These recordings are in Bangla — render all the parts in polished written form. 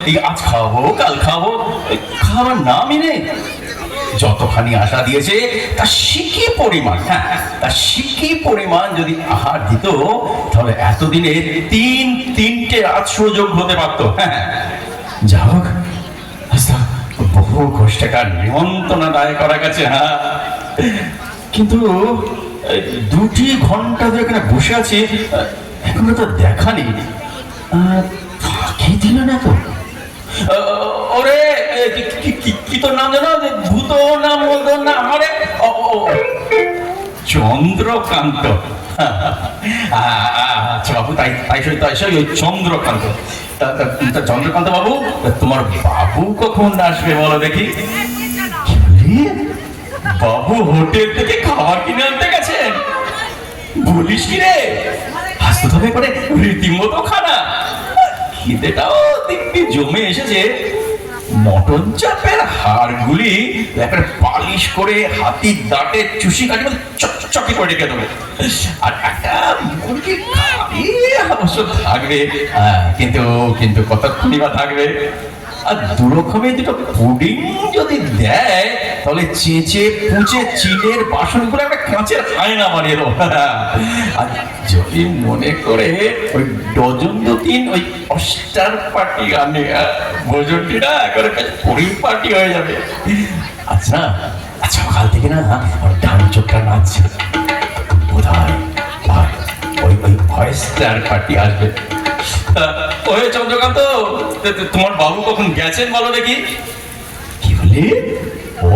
আজ খাবো কাল খাবো, খাবার নামই নেই। যতখানি আশা দিয়েছে তার সিকি পরিমাণ, হ্যাঁ তার সিকি পরিমাণ যদি আহার দিত তাহলে এতদিনে তিনটে রাজসুযোগ হতে পারতো। হ্যাঁ যা হোক, বহু কষ্টাকার নিমন্ত্রণ আদায় করা গেছে। হ্যাঁ কিন্তু 2 ঘন্টা ধরে এখানে বসে আছি, এখনো তো দেখা নেই। ফাঁকি দিল না তো? ওরে কি তোর নাম জানো? ভূত নাম বলতো না আমারে, চন্দ্রকান্ত। আচ্ছা বাবু, তাই ওই চন্দ্রকান্ত। চন্দ্রকান্ত বাবু, তোমার বাবু কখন আসবে বলো দেখি? বাবু হোটেল থেকে খাবার কিনে আনতে গেছেন? বলিস কি রে? হাসতে হবে করে রীতিমতো খানা। খিদেটাও দিব্যি জমে এসেছে। মটন চাপের হাড়গুলি একবার পালিশ করে হাতির দাঁতে চুষি কাটি চকচকি করে রেখে দেবে। আর একটা মুরগি খালি অবশ্য থাকবে, কিন্তু কতক্ষণই বা থাকবে। আর 2 রকমের 2টো পুডিং যদি দেয় তাহলে চেঁচে পুচে চিনের বাসনগুলো একটা কাঁচের আয়না বানিয়ে দেবো। আর যদি মনে করে ওই ডজন 2-3 ওই অস্টার পার্টি আনে, ভোজনটি না করে পরিপাটি হয়ে যাবে। আচ্ছা সকাল থেকে না ওর ডান চোখটা নাচছে, বোধহয় ওই অস্টার পার্টি আসবে। ওই চন্দ্রকান্ত, তোমার বাবু কখন গেছেন বলো দেখি? কি বলি?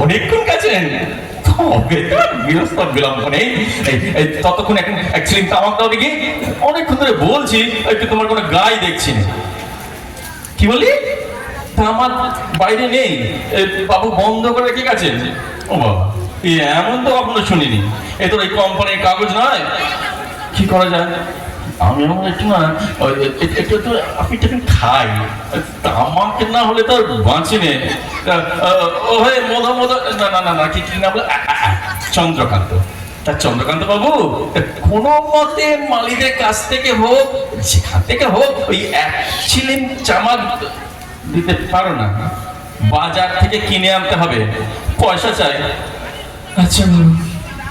অনেকক্ষণ গেছেন? বিলম্ব নেই, ততক্ষণ এখন অ্যাকচুয়ালি তামাক দাও দেখি। অনেকক্ষণ ধরে বলছি, একটু তোমার কোনো গায়ে দেখছি না। কি বলি? তামাক বাইরে নেই, বাবু বন্ধ করে রেখে গেছেন? ও বাবা, এমন তো কখনো শুনিনি। এ তো এই কোম্পানির কাগজ নয়। কি করা যায়? আমি একটু না একটু আপনি খাই, আমাকে না হলে তো বাঁচি নে। ও হয়ে না কি না বলে চন্দ্রকান্ত। তা চন্দ্রকান্ত বাবু, কোনো মতে মালিকের কাছ থেকে হোক, যেখান থেকে হোক, ওই 1 চিলিম চামাক দিতে পারো না? বাজার থেকে কিনে আনতে হবে, পয়সা চাই। আচ্ছা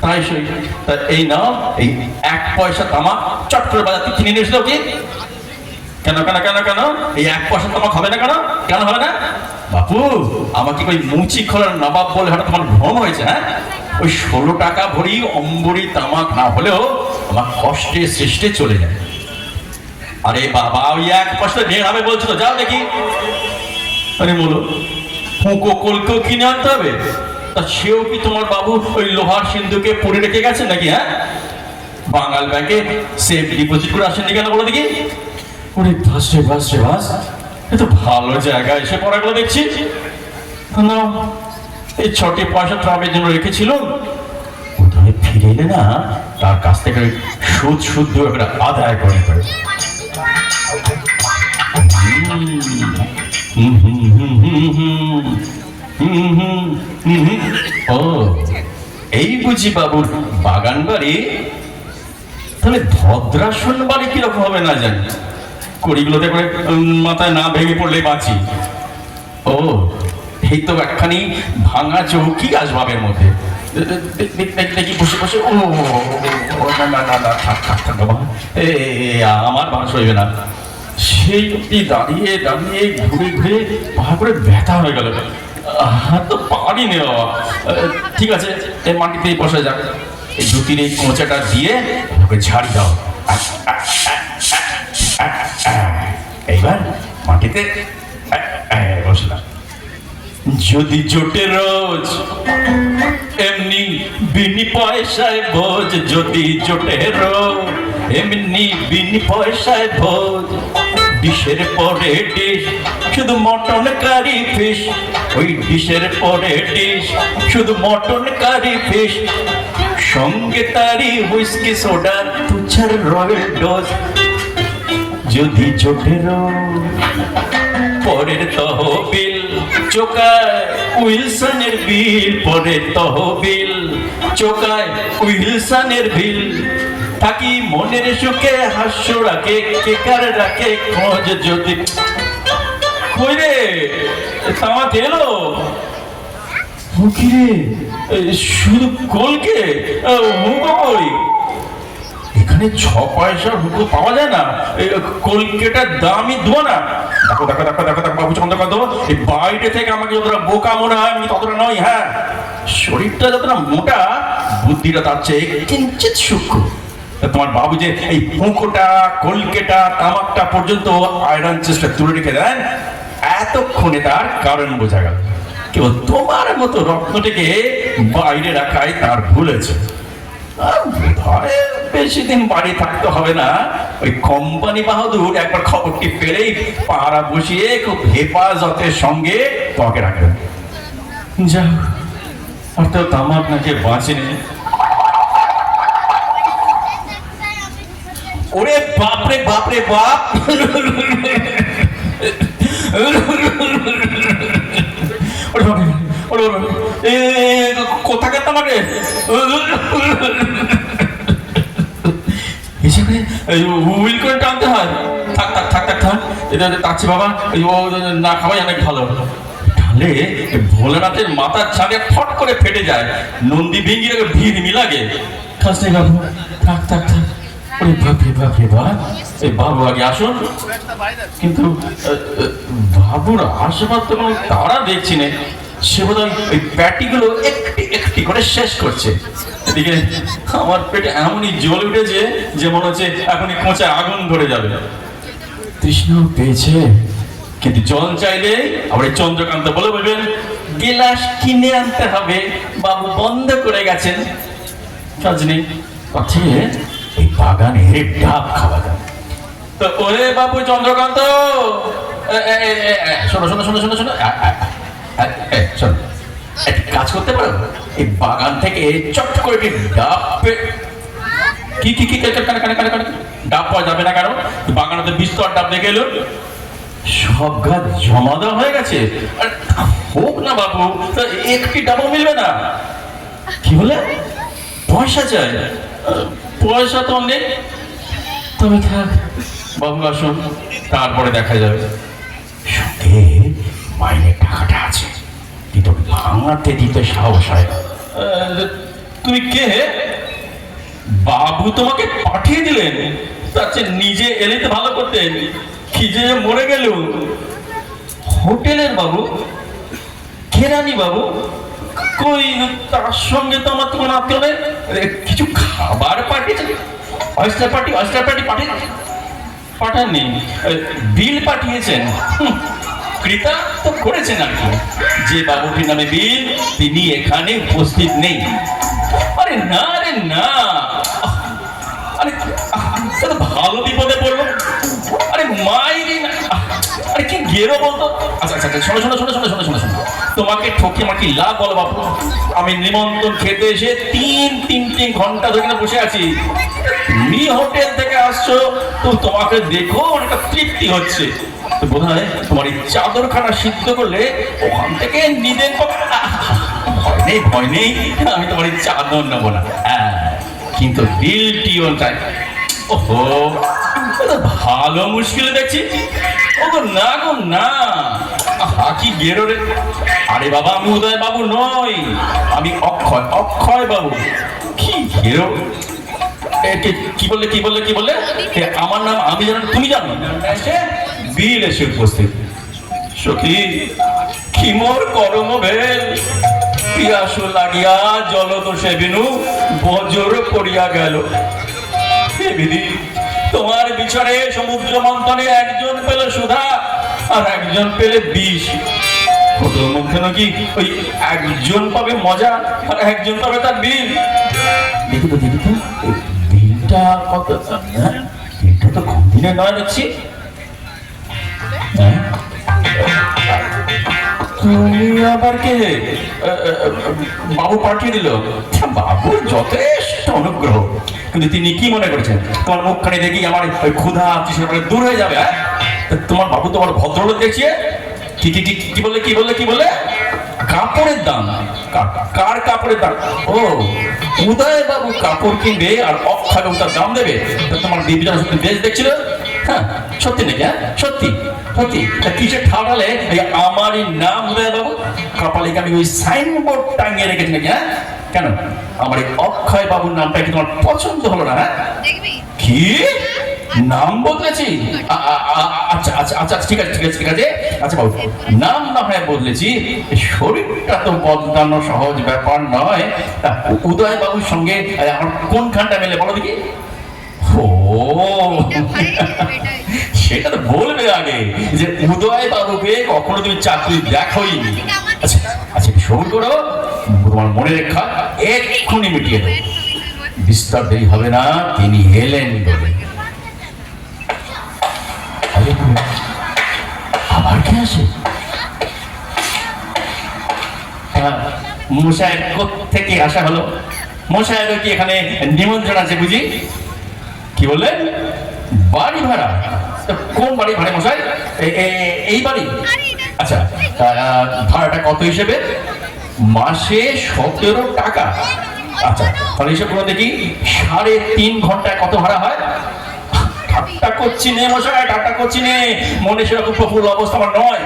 তাই সই। এই নাও, এই 1 পয়সা তামাক চট করে বাজার থেকে কিনে নিয়ে এসলো। কি কেন এই 1 পয়সা তামাক হবে না? কেন হবে না? বাপু, আমাকে ওই মুচি খোলার নবাব বলে হঠাৎ তোমার ভ্রম হয়েছে? হ্যাঁ, ওই 16 টাকা ভরি অম্বরী তামাক না হলেও আমার কষ্টে সৃষ্টে চলে যায়। আরে বাবা, ওই 1 পয়সা ঢের হবে বলছো তো? যাও দেখি। আরে বলো, ফুঁকো কলকেও কিনে আনতে হবে? তা সেও কি তোমার বাবু ওই লোহার সিন্ধুকে পরে রেখে গেছেন নাকি? হ্যাঁ, বাঙাল ব্যাংকে সেফ ডিপোজিট করে আসেননি কেন বলো দেখি? ওরে বাস, এ তো ভালো জায়গায় এসে পড়াগুলো দেখছি। না, এই 6টি পয়সা ট্রামের জন্য রেখেছিল, কোথায় ফিরে এলে না তার কাছ থেকে শুদ্ধ একটা আদায় করে। ও, এই বুঝি বাবুর বাগান বাড়ি? তাহলে ভদ্রাসন বাড়ি কিরকম হবে না জানি, কড়িগুলোতে করে মাথায় না ভেঙে পড়লে বাঁচি। ও, এই তো একখানি ভাঙা চৌকি আসবাবের মধ্যে দেখি বসে বসে। ও না বাবা, আমার বাস হইবে না। সেই অব্দি দাঁড়িয়ে ঘুরে পাহাড় করে ব্যথা হয়ে গেল। হাত তো পারি নে বাবা। ঠিক আছে, এই মাটিতেই বসে যাক। এই জুতির এই কোঁচাটা দিয়ে ওকে ঝাড়ি দাও। এইবার মাটিতে বসলাম। যদি জোটে রোজ এমনি বিনি পয়সায় ভোজ, যদি জোটে রোজ এমনি বিনি পয়সায় ভোজ, ডিশের পরে ডিশ শুধু মটন কারি ফিশ, ওই ডিশের পরে ডিশ শুধু মটন কারি ফিশ, সঙ্গে তারি হুইস্কি সোডা 2-4 রয়েল ডোজ। যদি জোটে রোজ পরের তহবিল চোকায় উইলসনের বিল, পরের তহবিল চোকায় উইলসনের বিল, থাকি মনের সুখে হাস্য রাখে কেকার রাখে খোঁজ। যদি কই রে তামা এলো? ও কি রে, শুধু কলকে হুঁকো কই? এখানে 6 পয়সার হুঁকো পাওয়া যায় না? কলকেটার দামই দেবো না? দেখো দেখো দেখো দেখো দেখো বাবু চন্দ্রকান্ত, এই বাইরে থেকে আমাকে যতটা বোকা মনে হয় আমি ততটা নই। হ্যাঁ, শরীরটা যতটা মোটা, বুদ্ধিটা তার চেয়ে কিঞ্চিত সূক্ষ্ম। তোমার বাবু যে এই হুঁকোটা, কলকেটা, তামাকটা পর্যন্ত আয়রন চেষ্টা তুলে রেখে দেন, এতক্ষণে তার কারণ বোঝা গেল। কেউ তোমার মতো রত্নটিকে বাইরে রাখাই তার ভুলেছে। বেশি দিন বাড়ি থাকতে হবে না, ওই কোম্পানি বাহাদুর একবার খবরটি পেলেই পাড়া বসিয়ে খুব হেফাজতের সঙ্গে তোমাকে রাখবেন। যা, আর তো তামাক নাকি বাঁচেনি। ওরে বাপরে বাপরে বাপ, কোথাকার তামাক রে? হুইল করে টানতে হয়। থাক থাক থাক থাক থাক, এটা তাচ্ছি বাবা, ও না খাওয়াই অনেক ভালো। তাহলে ভোলেনাথের মাথার ছাগে ফট করে ফেটে যায়, নন্দী ভেঙে ভিড় মিলাগে। খাস নেই বাবু, থাক থাক থাক। ওরে বাপরে বাপরে বাপ, এই বাবু আগে আসুন। কিন্তু বাবুর আশীর্বাদ তো কোনো তারা দেখছি না। সে বোধহয় ওই প্যাটিগুলো একটি একটি করে শেষ করছে। এদিকে আমার পেটে এমনই জ্বলে উঠেছে যে মনে হচ্ছে এখনই কোঁচা আগুন ধরে যাবে। তৃষ্ণা পেয়েছে, কিন্তু জল চাইলে আবার চন্দ্রকান্ত বলে বলবেন গিলাস কিনে আনতে হবে, বাবু বন্ধ করে গেছেন। কাজ নেই, পাঠিয়ে এই বাগানের ডাব খাওয়া যাবে। তো ওরে বাবু চন্দ্রকান্ত, শোনো শোনো শোনো শোনো শোনো শোনো, কাজ করতে পারো? এই বাগান থেকে চট করে ডাব কি কি কি ডাব পাওয়া যাবে না কেন? বাগানে তো বিস্তর ডাব দেখে এলো, সব গাছ জমা দেওয়া হয়ে গেছে। হোক না বাবু, একটি ডাবও মিলবে না? কি বলে পয়সা চাই? পয়সা তো নেই। তবে থাক বাবু, আসুন, তারপরে দেখা যাবে। সঙ্গে মাইনের টাকাটা আছে, কিন্তু ভাঙাতে দিতে সাহস হয় না। তুমি কে? বাবু তোমাকে পাঠিয়ে দিলেন? তার চেয়ে নিজে এলে তো ভালো করতেন। কি যে মরে গেল। হোটেলের বাবু? কেরানি বাবু? কই, তার সঙ্গে তো আমার কোনো আত্মীয় নেই। কিছু খাবার পাঠিয়েছে? অয়েস্টার পার্টি, অয়েস্টার পার্টি পাঠাননি, বিল পাঠিয়েছেন। ক্রেতা তো করেছেন আর কি। যে বাবুটির নামে বিল, তিনি এখানে উপস্থিত নেই। আরে না রে না, আরে ভালো বিপদে পড়লো। আরে মাইরি না, আরে কি গেরো বলতো। আচ্ছা আচ্ছা শোনো শোনো শোনো শোনো শোনো শোনো শোনো, তোমাকে ঠকে আমার কি লাভ বলো বাবু? আমি নিমন্ত্রণ খেতে এসে তিনটে ঘন্টা ধরে বসে আছি। তুমি হোটেল থেকে আসছো, তো তোমাকে দেখো অনেকটা তৃপ্তি হচ্ছে। তো বোধ হয় তোমার এই চাদরখানা সিদ্ধ করলে ওখান থেকে নিজের ভয় নেই, ভয় নেই, আমি তোমার এই চাদর নেবো না। হ্যাঁ, কিন্তু বিলটিও চাই। ওহো, ভালো মুশকিল দেখছি। ও গো না গো না, কি গেরো রে। আরে বাবা, আমি উদয় বাবু নই, আমি অক্ষয় বাবু। কি গেরো, কি বললে কি বললে কি বললে? আমার নাম আমি জানো, তুমি জানো? বিল এসে উপস্থিত। সখী কি মোর করম ভেল, পিয়াসু লাগিয়া জলদোষে বিনু বজর পড়িয়া গেল। হে বিধি, তোমার বিচারে সমুদ্র মন্থনে একজন পেলে সুধা আর একজন পেলে বিষ। ওদের মধ্যে নাকি ওই একজন পাবে মজা আর একজন পাবে তার বিল। দেখি তো দেখি তো, বিলটা কত? বিলটা তো কম দিনে নয় দেখছি। তুমি আবার কে? বাবু পাঠিয়ে দিল? বাবুর যথেষ্ট অনুগ্রহ, কিন্তু তিনি কি মনে করেছেন তোমার মুখখানি দেখি আমার ওই ক্ষুধা দূর হয়ে যাবে? তোমার বাবু তোমার ভদ্রলোক দেখিয়ে কি কি কি কি বললে কি বললে কি বলে? কাপড়ের দাম? কার কাপড়ের দাম? ও, উদয় বাবু কাপড় কিনবে আর অক্ষয় বাবু তার দাম দেবে? তোমার দিদিরা সত্যি বেশ দেখছিল? হ্যাঁ সত্যি নাকি? হ্যাঁ সত্যি। সত্যি কিসে ঠাটালে আমারই নাম উদয় বাবু কপালে আমি ওই সাইনবোর্ড টাঙিয়ে রেখেছি নাকি? হ্যাঁ কেন আমার এই অক্ষয় বাবুর নামটা কি তোমার পছন্দ হলো না? হ্যাঁ কি নাম বদলেছি? আচ্ছা আচ্ছা আচ্ছা ঠিক আছে ঠিক আছে ঠিক আছে। আচ্ছা বাবু নাম না হয় বদলেছি, শরীরটা তো বদলানো সহজ ব্যাপার নয়। উদয় বাবুর সঙ্গে আমার কোনখানটা মেলে বলো দেখি? ও সেটা তো বলবে আগে যে উদয় বাবুকে কখনো তুমি চাকরি দেখোই। আচ্ছা আচ্ছা শুরু করো, তোমার মনে রেখা এক্ষুনি মিটিয়ে দেবো, বিস্তার দেরি হবে না। তিনি এলেন বলে। আবার কে আসে? মশাই কোত্থেকে আসা হলো? মশাইয়েরও কি এখানে নিমন্ত্রণ আছে বুঝি? কি বললেন? বাড়ি ভাড়া? কোন বাড়ি ভাড়া মশাই? এই বাড়ি? আচ্ছা ভাড়াটা কত হিসেবে? মাসে 17 টাকা। আচ্ছা তাহলে হিসেব করে দেখি 3.5 ঘন্টায় কত ভাড়া হয়? ঠাট্টা করছি নে মশাই, ঠাট্টা করছি নে, মনে সেরকম প্রফুল্ল অবস্থা আমার নয়।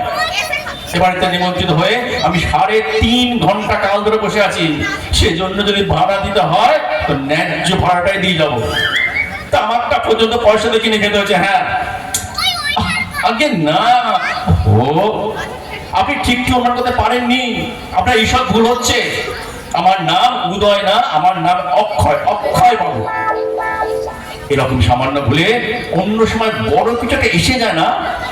এবারে নিমন্ত্রিত হয়ে আমি 3.5 ঘন্টা কাল ধরে বসে আছি, সেজন্য যদি ভাড়া দিতে হয় তো ন্যায্য ভাড়াটাই দিয়ে যাবো। তামাকটা পর্যন্ত পয়সা দিয়ে কিনে খেতে হচ্ছে। হ্যাঁ আগে না, ও আপনি ঠিক কি অনুমান করতে পারেননি? আপনার এইসব ভুল হচ্ছে। আমার নাম উদয় না, আমার নাম অক্ষয়, অক্ষয় বাবু। এরকম সামান্য ভুলে অন্য সময় বড় কিছু একটা এসে যায় না,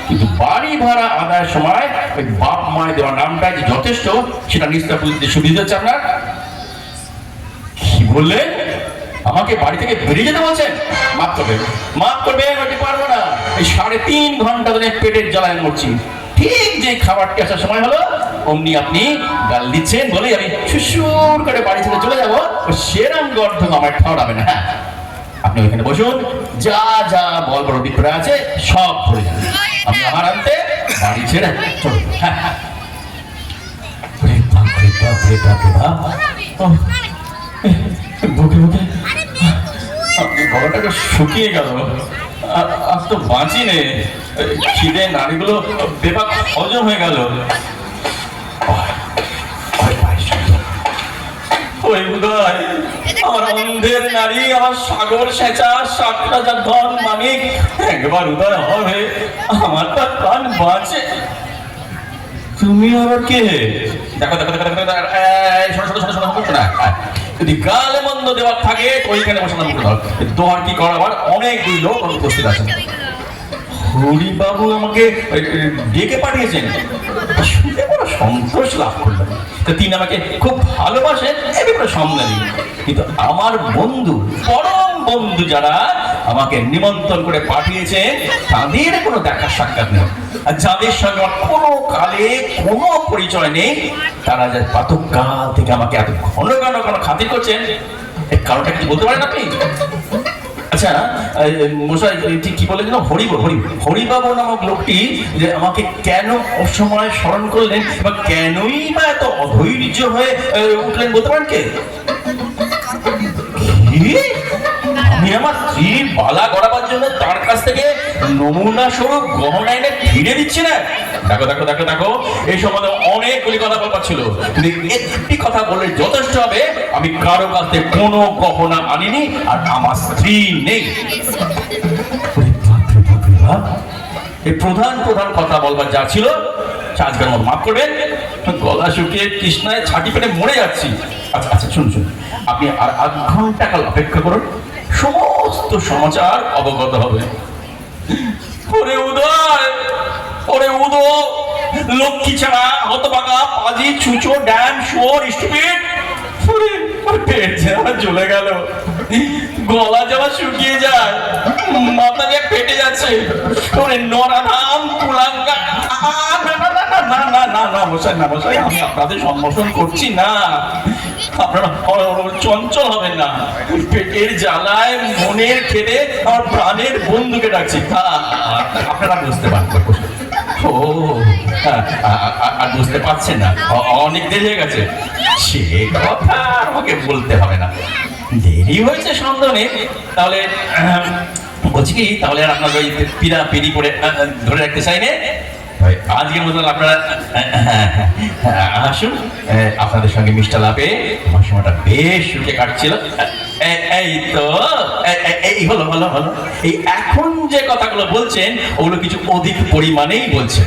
কিন্তু বাড়ি ভাড়া আদায়ের সময় ওই বাপ মায়ের দেওয়া নামটা যে যথেষ্ট সেটা নিশ্চয় বুঝতে সুবিধা হচ্ছে আপনার। কি বললেন? আমাকে বাড়ি থেকে বেরিয়ে যেতে বলছেন? মাফ করবেন, মাফ করবেন, হতে পারবো না। এই 3.5 ঘন্টা ধরে পেটের জ্বালায় মরছি। ঠিক যে খাবারটি আসার সময় হলো অমনি আপনি গাল দিচ্ছেন বলেই আমি সুসুর করে বাড়ি ছেড়ে চলে যাবো। সেরাম গর্ধ আমার ঠাওড়াবে না। হ্যাঁ আপনি ওইখানে বসুন, যা যা বল বড় বিপ্রয় আছে সব ভরে যাবে। আমি আমার আনতে বাড়ি ছেড়ে চলুন। হ্যাঁ বুকে বুকে গলাটাকে শুকিয়ে গেল। আজ তো বাঁচি নে, খিদে নাড়িগুলো বেবাক হজম হয়ে গেল। ওই উদয় আমার অন্ধের নারী, আমার সাগর সেচা 60 ধন মানিক একবার উদয় হবে আমার তো প্রাণ বাঁচে। তুমি আবার কে? দেখো দেখো দেখো দেখো না, যদি গালে মন্দ দেওয়ার থাকে ওইখানে বসে নাম করে দোয়ার কি করাবার অনেকগুলি লোক উপস্থিত আছেন। হরিবাবু আমাকে ডেকে পাঠিয়েছেন, শুনে বড় সন্তোষ লাভ করলাম। তিনি আমাকে খুব ভালোবাসেন এ ব্যাপারে সন্দেহ নেই, কিন্তু আমার বন্ধু পরম বন্ধু যারা আমাকে নিমন্ত্রণ করে পাঠিয়েছেন তাদের কোনো দেখা সাক্ষাৎ নেই। আর যাদের সঙ্গে আমার কোনো কালে কোনো পরিচয় নেই তারা যা প্রাতঃকাল থেকে আমাকে এত ঘন ঘন ঘন খাতির করছেন, এর কারণটা কি বলতে পারেন আপনি? আচ্ছা মশাই ঠিক কি বলে যেন হরিবাবু নামক লোকটি যে আমাকে কেন অসময়ে স্মরণ করলেন বা কেনই বা এত অধৈর্য হয়ে উঠলেন বলতে পারেন কে? আমি আমার স্ত্রীর বালা গড়াবার জন্য তার কাছ থেকে নমুনা স্বরূপ গহনা এনে ফিরে দিচ্ছি না। দেখো দেখো দেখো দেখো এই সম্বন্ধে অনেকগুলি কথা বলবার ছিল, কিন্তু একটি কথা বলে যথেষ্ট হবে। আমি কারো কাছে কোনো গহনা আনিনি আর আমার স্ত্রী নেই। এই প্রধান প্রধান কথা বলবার যা ছিল আজকের মতো মাফ করবেন, গলা শুকিয়ে তৃষ্ণায় ছাটি পেটে মরে যাচ্ছি। আচ্ছা আচ্ছা শুনুন শুনুন, আপনি আর 8 ঘন্টা কাল অপেক্ষা করুন, সমস্ত সমাচার অবগত হবে। ওরে উদয়, ওরে উদয়, লক্ষ্মী ছাড়া হতভাগা পাজি ছুঁচো ড্যাম শুয়োর স্টুপিড, পেট যাওয়া জ্বলে গেল, গলা যাওয়া শুকিয়ে যায়, মাথা দিয়ে পেটে যাচ্ছে। ওরে নরাধাম কুলাঙ্গা, না না না না মশাই, না মশাই, আমি আপনাদের সম্বোধন করছি না, আপনারা চঞ্চল হবেন না। পেটের জ্বালায় মনের খেদে আমার প্রাণের বন্ধুকে ডাকছি, আপনারা বুঝতে পারবেন। ও আর বুঝতে পারছেন না, অনেক দেরি হয়ে গেছে, সে কথা আমাকে বলতে হবে না। দেরি হয়েছে সন্দেহ নেই, তাহলে বলছি কি, তাহলে আর আপনার ওই পিড়া পিড়ি করে ধরে রাখতে চাই না, আজকের মতন আপনারা আসুন। আপনাদের সঙ্গে মিষ্টা লাভে আমার সময়টা বেশ সুখে কাটছিল। এই তো এই হলো হলো হলো এই এখন যে কথাগুলো বলছেন ওগুলো কিছু অধিক পরিমাণেই বলছেন।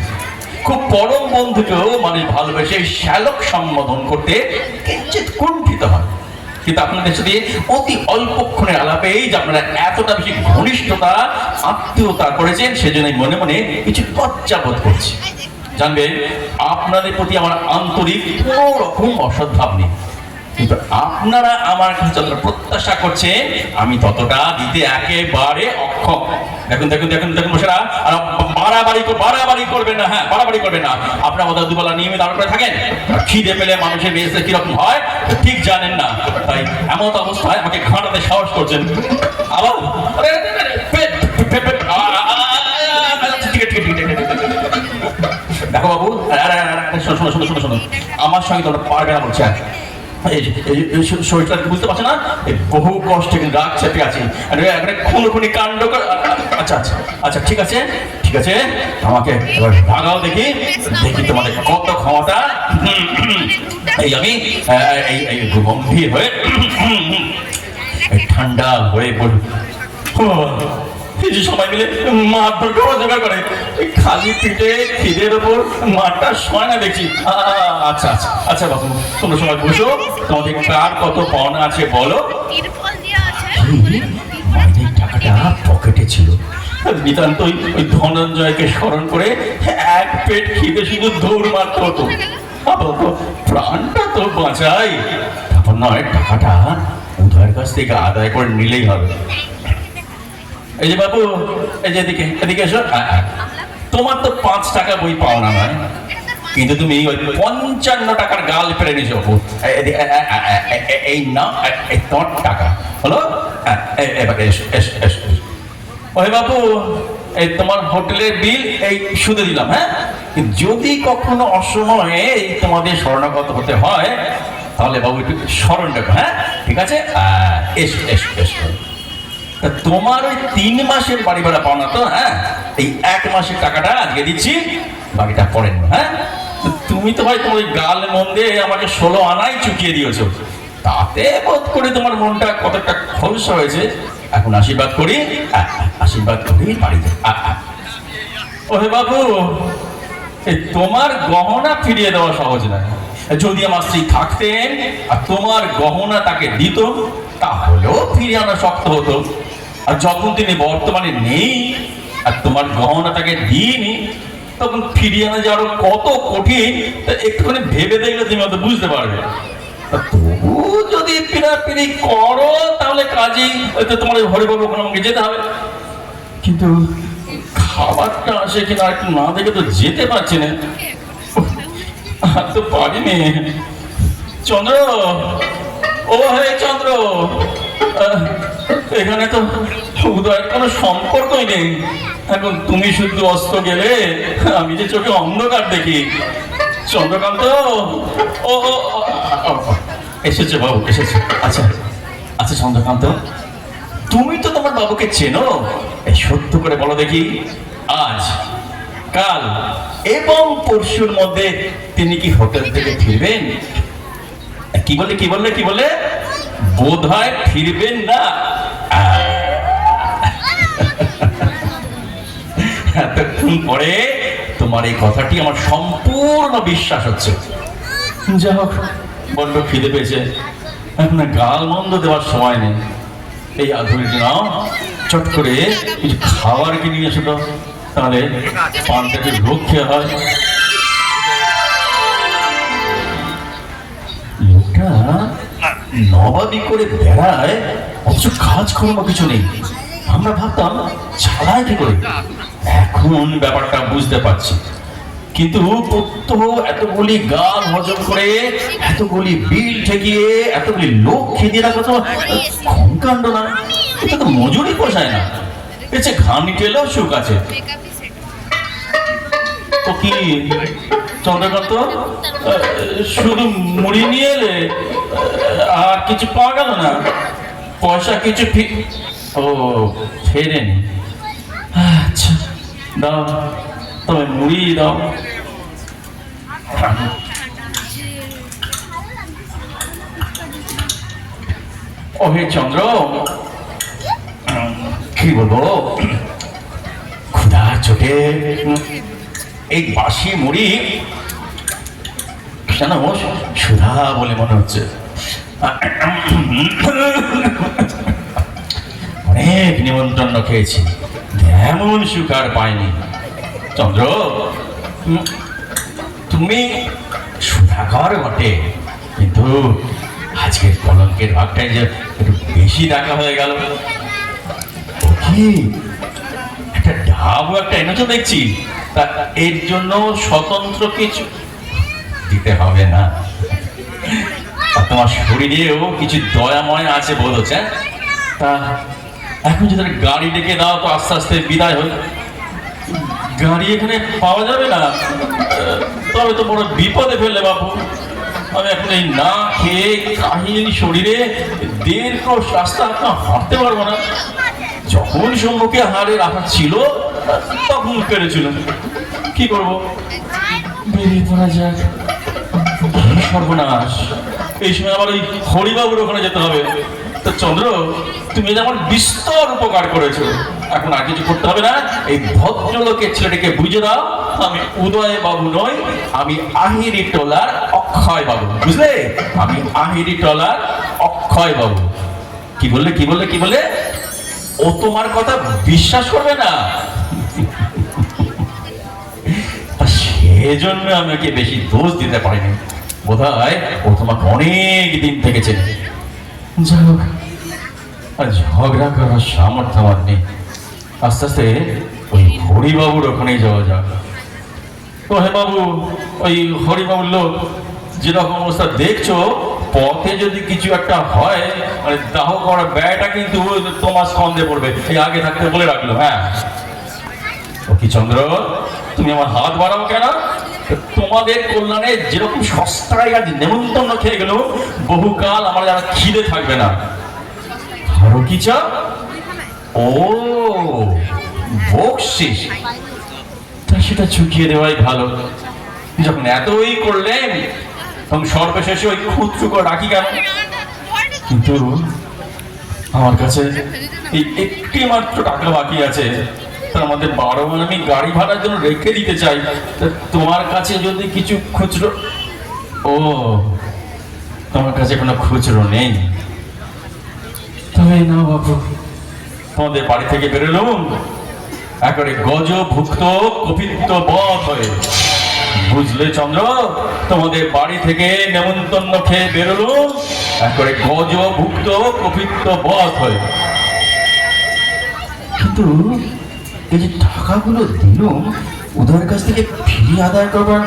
খুব পরম বন্ধুকেও মানুষ ভালোবেসে শ্যালক সম্বোধন করতে কিঞ্চিত কুণ্ঠিত হয়, কিন্তু আপনাদের সাথে অতি অল্পক্ষণের আলাপেই যে আপনারা এতটা বেশি ঘনিষ্ঠতা আত্মীয়তা করেছেন, সেজন্য মনে মনে কিছু লজ্জাবোধ করছি। জানবেন, আপনাদের প্রতি আমার আন্তরিক কোনো রকম অসদ্ভাব নেই, কিন্তু আপনারা আমার কাছে যতটা প্রত্যাশা করছেন আমি ততটা দিতে একেবারে অক্ষম। দেখুন দেখুন দেখুন দেখুন বসেরা, আর বাড়াবাড়ি করবেন না। হ্যাঁ, বাড়াবাড়ি করবেন না। আপনার মতো দুবেলা নিয়মিত আরো করে থাকেন, আর খিদে পেলে মানুষের মেয়েছে কিরকম হয় ঠিক জানেন না, তাই এমন অবস্থায় আমাকে ঘাঁটাতে সাহস করছেন। আবার দেখো বাবু, শোনো শোনো শোনো শোনো, আমার সঙ্গে তোমরা পারবে না বলছে। শরীরটা বুঝতে পারছে না, বহু কষ্টে রাগ চেপে আছে, খুনি কাণ্ড। আচ্ছা আচ্ছা আচ্ছা, ঠিক আছে ঠিক আছে, আমাকে এবার ভাগাও দেখি দেখি তোমাদের কত ক্ষমতা। এই আমি এই গম্ভীর হয়ে ঠান্ডা হয়ে পড়ি। কিছু সময় মিলে মাঠ জোগাড় করে, খালি পিঠে খিদের ওপর মাঠটা শোয় না দেখছি। আচ্ছা আচ্ছা আচ্ছা বাবু, তোমরা সময় বসো, তোমাদের কার কত পাওনা আছে বলো। মাইনের টাকাটা পকেটে ছিল, নিতান্ত ওই ধনঞ্জয়কে স্মরণ করে এক পেট খিদে শুধু দৌড় মারতে হতো। প্রাণটা তো বাঁচাই, তারপর নয় টাকাটা উদয়ের কাছ থেকে আদায় করে নিলেই হবে। এই যে বাবু, এই যে এদিকে এদিকে এসো। তোমার তো 5 টাকা বই পাওনা নয়, কিন্তু তুমি ওই 55 টাকার গাল ফেলে নিয়েছো। এই না, এই তোমার টাকা হলো। এবারে এসো এসো এসো। ওই বাবু, এই তোমার হোটেলের বিল এই শুধু দিলাম। হ্যাঁ, যদি কখনো অসময়ে এই তোমাদের শরণাগত হতে হয় তাহলে বাবু একটু স্মরণ রাখো। হ্যাঁ, ঠিক আছে, এসো এসো এসো। তোমার ওই 3 মাসের বাড়ি ভাড়া পাও না তো? হ্যাঁ, এই 1 মাসের টাকাটা আজকে দিচ্ছি, বাকিটা পরে নেবো। হ্যাঁ, তুমি তো ভাই তোমার ওই গাল মন্দে আমাকে 16 আনাই চুকিয়ে দিয়েছো, তাতে বোধ করে তোমার মনটা কতটা খলসা হয়েছে। এখন আশীর্বাদ করি, আশীর্বাদ করি বাড়ি যাই। ওহে বাবু, এই তোমার গহনা ফিরিয়ে দেওয়া সহজ নয়। যদি আমার স্ত্রী থাকতেন আর তোমার গহনা তাকে দিত তাহলেও ফিরিয়ে আনা শক্ত হতো। আর যখন তিনি বর্তমানে নেই আর তোমার গহনা তাকে দিইনি, তখন ফিরিয়ে আনা যে আরো কত কঠিন একটুখানি ভেবে দেখলে তুমি হয়তো বুঝতে পারবে। তবু যদি পিড়াপিড়ি করো তাহলে কাজেই তোমার ঘরে বলবো ওখানে আমাকে যেতে হবে, কিন্তু খাবারটা আসে কিনা একটু না দেখে তো যেতে পারছি না। আর তো পারিনি। চন্দ্র, ও হে চন্দ্র, এখানে তো উদয়ের কোনো সম্পর্কই নেই। এখন তুমি শুধু অস্ত গেলে আমি যে চোখে অন্ধকার দেখি। চন্দ্রকান্ত, ও এসেছে বাবু, এসেছে। আচ্ছা আচ্ছা চন্দ্রকান্ত, তুমি তো তোমার বাবুকে চেনো, এই সত্য করে বলো দেখি, আজ কাল এবং পরশুর মধ্যে তিনি কি হোটেল থেকে ফিরবেন? কি বলে কি বললে কি বলে? বোধ হয় ফিরবেন না। এতক্ষণ পরে তোমার এই কথাটি আমার সম্পূর্ণ বিশ্বাস হচ্ছে। যা হোক, বড্ড খিদে পেয়েছে, এখন গাল মন্দ দেওয়ার সময় নেই। এই আধুনিক নাও, চট করে কিছু খাবার কিনে নিয়ে এসো তো, তাহলে পানটাকে রক্ষে হয়। লোকটা নবাবি করে বেড়ায়, অথচ কাজ করানো কিছু নেই। আমরা ভাবতাম চালায় কি করে, এখন ব্যাপারটা বুঝতে পারছি। কিন্তু প্রত্যহ এতগুলি গাল হজম করে, এতগুলি বিল ঠেকিয়ে, এতগুলি লোক খেয়ে রাখা তো কম কাণ্ড না। এটা তো মজুরি পোষায় না, এসে ঘানি টেলেও সুখ আছে। তো কি চন্দ্রকান্ত, শুধু মুড়ি নিয়ে এলে আর কিছু পাওয়া গেল না? পয়সা কিছু ও ফেরেনি, আচ্ছা দাও, তবে মুড়ি দাও। ও হে চন্দ্র, কি বলবো, ক্ষুধা চোখে এই বাসি মুড়ি কেন সুধা বলে মনে হচ্ছে। অনেক নিমন্ত্রণ খেয়েছি, এমন সুখ আর পাইনি। চন্দ্র, তুমি সুধাকর বটে, কিন্তু আজকের কলঙ্কের ভাগটাই যে একটু বেশি দেখা হয়ে গেল। কি একটা ডাবও একটা এনেছো দেখছি, তা এর জন্য স্বতন্ত্র কিছু দিতে হবে না? তোমার শরীরেও কিছু দয়াময় আছে বোধ হচ্ছে। তা এখন যদি গাড়ি ডেকে দাও তো আস্তে আস্তে বিদায় হই। গাড়ি এখানে পাওয়া যাবে না, তবে তো বড় বিপদে ফেললে বাবু। আমি এখন এই না খেয়ে কাহিল শরীরে দীর্ঘ রাস্তা হাঁটতে পারবো না। যখন সম্মুখে হাড়ে রাখা ছিল তখন পেরেছিল, কি করবো, বেরিয়ে পড়া যাক। সর্বনাশ, এই সময় আবার ওই হরিবাবুর ওখানে যেতে হবে। তো চন্দ্র, তুমি যেমন বিস্তর উপকার করেছো, এখন আর কিছু করতে হবে না। এই ভদ্রলোকের ছেলেটিকে বুঝে দাও আমি উদয় বাবু নই, আমি আহিরি টোলার অক্ষয় বাবু, বুঝলে? আমি আহিরি টোলার অক্ষয় বাবু। কি বললে কি বললে কি বললে? ও তোমার কথা বিশ্বাস করবে না, সেজন্য আমি ওকে বেশি দোষ দিতে পারিনি। বোধ হয় ও তোমাকে অনেক দিন থেকে চেনে। যাই হোক, ঝগড়া করার সামর্থ্য আমার নেই। আস্তে আস্তে ওই হরিবাবুর ওখানেই যাওয়া যাক। তো হে বাবু, ওই হরিবাবুর লোক যেরকম অবস্থা দেখছো, পথে যদি কিছু একটা হয় মানে দাহ করা ব্যয়টা কিন্তু তোমার স্কন্ধে পড়বে, এই আগে থাকতে বলে রাখলো। হ্যাঁ ও কি চন্দ্র, তুমি আমার হাত বাড়াও কেন? তোমাদের কল্যাণে যেরকম সস্তায় আজ নেমন্তন্ন খেয়ে গেল, বহুকাল আমার যারা খিদে থাকবে না। আরো কি চা? ও বকশিস, তা সেটা চুকিয়ে দেওয়াই ভালো। যখন এতই করলেন তখন সর্বশেষে ওই ক্ষুদ্রকে রাখি কেন? কিন্তু আমার কাছে এই একটি মাত্র টাকা বাকি আছে, তার মধ্যে 12 বার আমি গাড়ি ভাড়ার জন্য রেখে দিতে চাই। তোমার কাছে যদি কিছু খুচরো, ও তোমার কাছে কোনো খুচরো নেই? তবে না বাবু, তোমাদের বাড়ি থেকে বেরোলুম একেবারে গজভুক্ত কপিত্ত বধ হয়ে, বুঝলে চন্দ্র? তোমাদের বাড়ি থেকে নেমন্তন্ন খেয়ে বেরোলুম একেবারে গজভুক্ত কপিত্ত বধ হয়ে। কিন্তু এই যে টাকাগুলো দিলুম, ওদের কাছ থেকে ফিরিয়ে আদায় করবার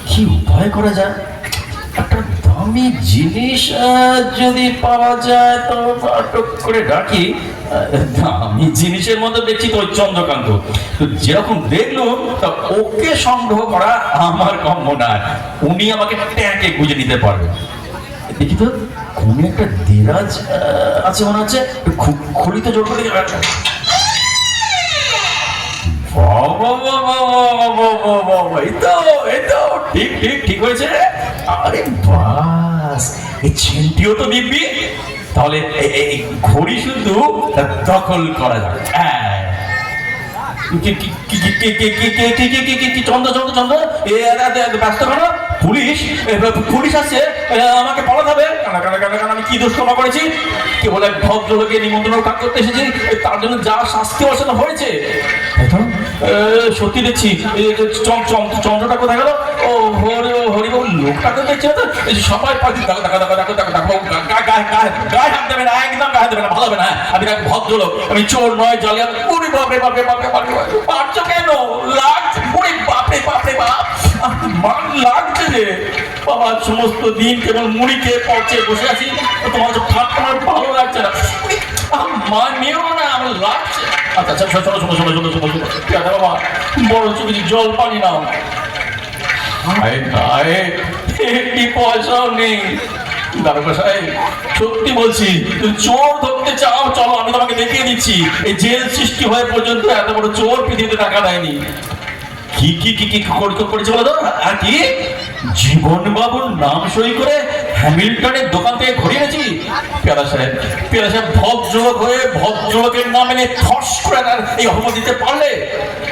কি উপায় করা যায়? একটা দামি জিনিস যদি পাওয়া যায় তো আটক করে রাখি। দামি জিনিসের মধ্যে দেখছি তো ওই চন্দ্রকান্ত, তো যেরকম দেখলো তা ওকে সংগ্রহ করা আমার কম্য না। উনি আমাকে ট্যাঁকে গুঁজে নিতে পারবে। দেখি তো কোন একটা দেরাজ আছে মনে হচ্ছে, খড়িতে জোর করে ঠিক হয়েছে। আরে বাস, এই ছেলেটিও তো দিব্যি। তাহলে ঘড়ি শুধু দখল করা যাবে। চন্দ্র চন্দ্র চন্দ্র ব্যস্ত করো, পুলিশ আসছে, আমাকে পালাতে হবে। আমি কি দোষ ক্ষমা করেছি? কেবল এক ভদ্রলোকে নিমন্ত্রণ কাজ করতে এসেছি, তার জন্য যা শাস্তি অর্চনা হয়েছে সত্যি দেখছি। চন্দ্রটা কোথায় গেল? ও হরিবাবু লোকটাকে দেখছি তো, সবাই গায়ে হাত দেবে না, একদম গায়ে দেবে না, ভালো হবে না। আমি ভদ্রলোক, আমি চোর নয়, জালিয়াত। ওরে বাপরে বাপরে বাপরে বাপরে, পারছো কেন? লাগছে, ওরে বাপরে বাপরে বাপ, মান লাগছে যে বাবা। সমস্ত দিন কেবল মুড়ি খেয়ে পচে বসে আছি, তোমার আমার ভালো লাগছে না। মানিও না, আমার লাগছে। আচ্ছা আচ্ছা, শোনো শোনো শোনো শোনো শোনো শোনো, ঠিক আছে বাবা, বড় চোখে জল পানি নাও। একটি পয়সাও নেই, দারোগা সাহেব সত্যি বলছি, তুমি চোর ধরতে চাও চলো, আমি তোমাকে দেখিয়ে দিচ্ছি। এই জেল সৃষ্টি হয়ে পর্যন্ত এত বড় চোর পৃথিবীতে টাকা দেয়নি। কি কি কি কি করেছে বলো তো? আর কি জীবন বাবুর নাম সই করে হ্যামিল্টনের দোকান থেকে ঘুরিয়ে এনেছি। পেয়ারা সাহেব ভদ্রলোক হয়ে ভদ্রলোকের নাম এনে ফস করে তার এই অপমান দিতে পারলে?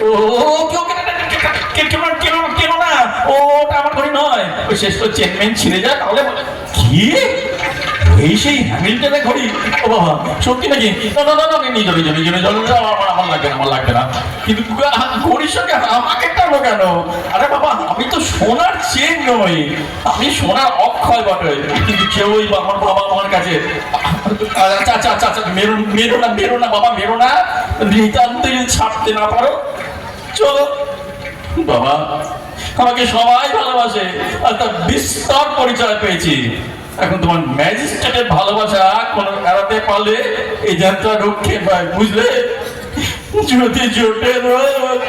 ও কেন না, ওটা আমার ঘড়ি নয়। ওই শেষ করে চেনমেন ছিঁড়ে যায় তাহলে কি এই সেই হ্যামিল্টনের ঘড়ি? ও বাবা সত্যি নাকি? আমার লাগবে না। কিন্তু ঘড়ির সঙ্গে আমাকে টানো কেন? আরে বাবা আমি তো সোনার চেন নই, আমি সোনার অক্ষয় বটে। কিন্তু কেউই আমার বাবা আমার কাছে মেরো না বাবা, মেরো না। নিতান্ত ছাড়তে না পারো চলো। বাবা আমাকে সবাই ভালোবাসে আর তার বিস্তর পরিচয় পেয়েছি। এখন তোমার ম্যাজিস্ট্রেটের ভালোবাসা কোন এড়াতে পারলে এই যাত্রা রক্ষে পায়, বুঝলে? যদি জোটে রোগ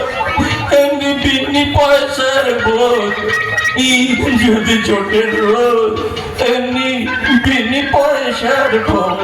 এমনি বিনি পয়সার ভোগ, যদি জোটে রোগ এমনি বিনি পয়সার ভোগ।